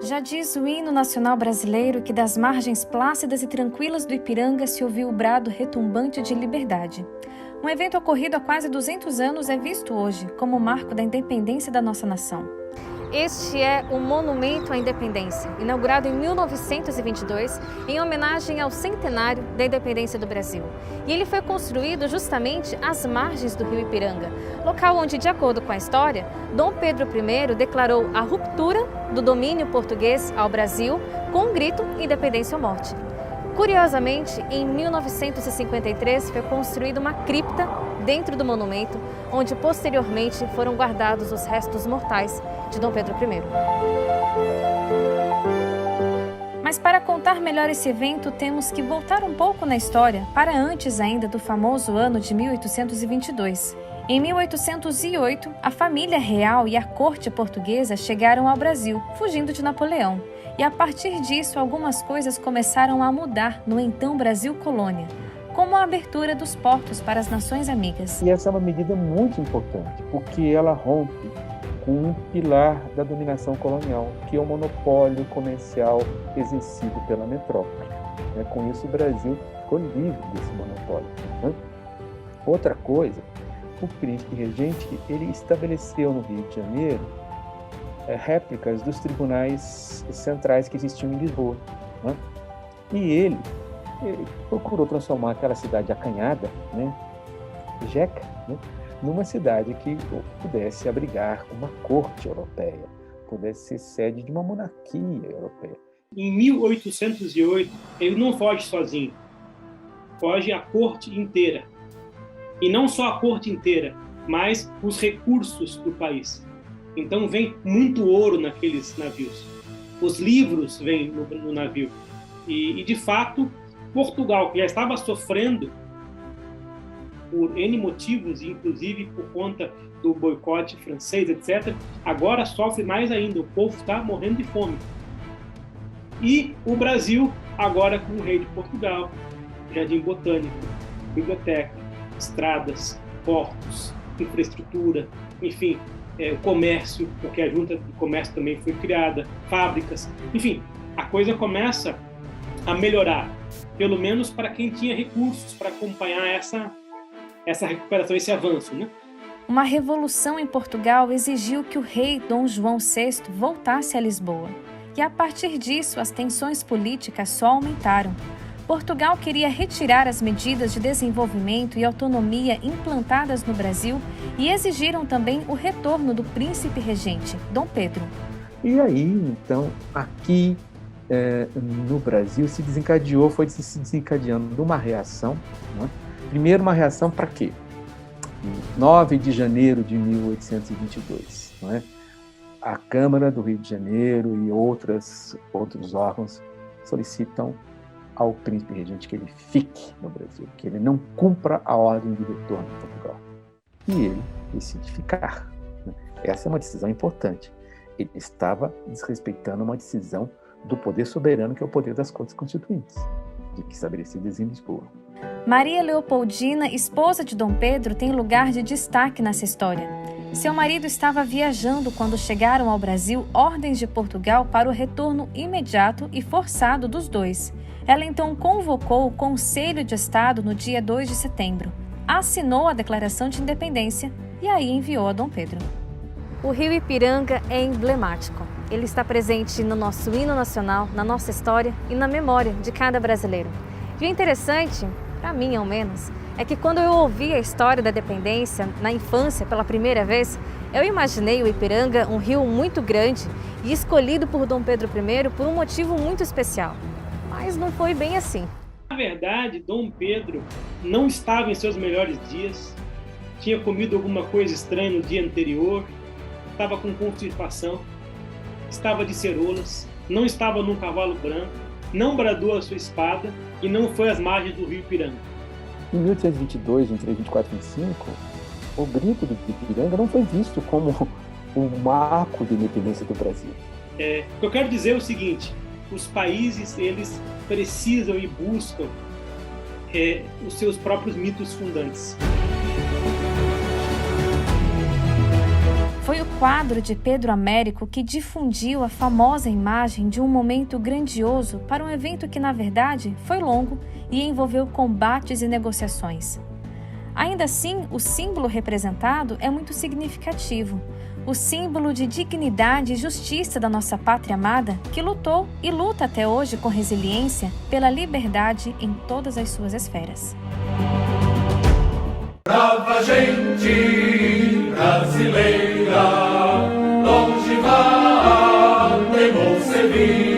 Já diz o hino nacional brasileiro que das margens plácidas e tranquilas do Ipiranga se ouviu o brado retumbante de liberdade. Um evento ocorrido há quase 200 anos é visto hoje como o marco da independência da nossa nação. Este é o Monumento à Independência, inaugurado em 1922 em homenagem ao centenário da independência do Brasil. E ele foi construído justamente às margens do rio Ipiranga, local onde, de acordo com a história, Dom Pedro I declarou a ruptura do domínio português ao Brasil com o grito Independência ou Morte. Curiosamente, em 1953 foi construída uma cripta dentro do monumento, onde posteriormente foram guardados os restos mortais de Dom Pedro I. Mas para contar melhor esse evento, temos que voltar um pouco na história, para antes ainda do famoso ano de 1822. Em 1808, a família real e a corte portuguesa chegaram ao Brasil, fugindo de Napoleão. E a partir disso, algumas coisas começaram a mudar no então Brasil colônia, como a abertura dos portos para as nações amigas. E essa é uma medida muito importante, porque ela rompe com um pilar da dominação colonial, que é o monopólio comercial exercido pela metrópole. Com isso, o Brasil ficou livre desse monopólio. Outra coisa, o príncipe regente ele estabeleceu no Rio de Janeiro réplicas dos tribunais centrais que existiam em Lisboa. E ele procurou transformar aquela cidade acanhada, Jeca, numa cidade que pudesse abrigar uma corte europeia, pudesse ser sede de uma monarquia europeia. Em 1808, ele não foge sozinho, foge a corte inteira. E não só a corte inteira, mas os recursos do país. Então vem muito ouro naqueles navios. Os livros vêm no navio. E, de fato, Portugal, que já estava sofrendo por N motivos, inclusive por conta do boicote francês, etc., agora sofre mais ainda. O povo está morrendo de fome. E o Brasil, agora com o rei de Portugal, jardim botânico, biblioteca, estradas, portos, infraestrutura, enfim, o comércio, porque a junta de comércio também foi criada, fábricas, enfim, a coisa começa a melhorar, pelo menos para quem tinha recursos para acompanhar essa recuperação, esse avanço, Uma revolução em Portugal exigiu que o rei Dom João VI voltasse a Lisboa. E a partir disso, as tensões políticas só aumentaram. Portugal queria retirar as medidas de desenvolvimento e autonomia implantadas no Brasil e exigiram também o retorno do príncipe regente, Dom Pedro. E aí, então, aqui no Brasil foi se desencadeando uma reação. Primeiro, uma reação para quê? 9 de janeiro de 1822. A Câmara do Rio de Janeiro e outros órgãos solicitam ao príncipe regente que ele fique no Brasil, que ele não cumpra a ordem de retorno de Portugal. E ele decide ficar. Essa é uma decisão importante. Ele estava desrespeitando uma decisão do poder soberano, que é o poder das Cortes Constituintes, estabelecidas em Lisboa. Maria Leopoldina, esposa de Dom Pedro, tem lugar de destaque nessa história. Seu marido estava viajando quando chegaram ao Brasil ordens de Portugal para o retorno imediato e forçado dos dois. Ela então convocou o Conselho de Estado no dia 2 de setembro, assinou a Declaração de Independência e aí enviou a Dom Pedro. O rio Ipiranga é emblemático. Ele está presente no nosso hino nacional, na nossa história e na memória de cada brasileiro. E o interessante, para mim ao menos, é que quando eu ouvi a história da independência na infância pela primeira vez, eu imaginei o Ipiranga um rio muito grande e escolhido por Dom Pedro I por um motivo muito especial. Mas não foi bem assim. Na verdade, Dom Pedro não estava em seus melhores dias, tinha comido alguma coisa estranha no dia anterior, estava com constipação, estava de ceroulas, não estava num cavalo branco, não bradou a sua espada e não foi às margens do rio Ipiranga. Em 1822, entre 24 e 25, o grito do Ipiranga não foi visto como um marco de independência do Brasil. O que eu quero dizer é o seguinte: os países, eles precisam e buscam os seus próprios mitos fundantes. Foi o quadro de Pedro Américo que difundiu a famosa imagem de um momento grandioso para um evento que, na verdade, foi longo e envolveu combates e negociações. Ainda assim, o símbolo representado é muito significativo. O símbolo de dignidade e justiça da nossa pátria amada, que lutou e luta até hoje com resiliência pela liberdade em todas as suas esferas. Brava gente brasileira, longe vai, de bom servir.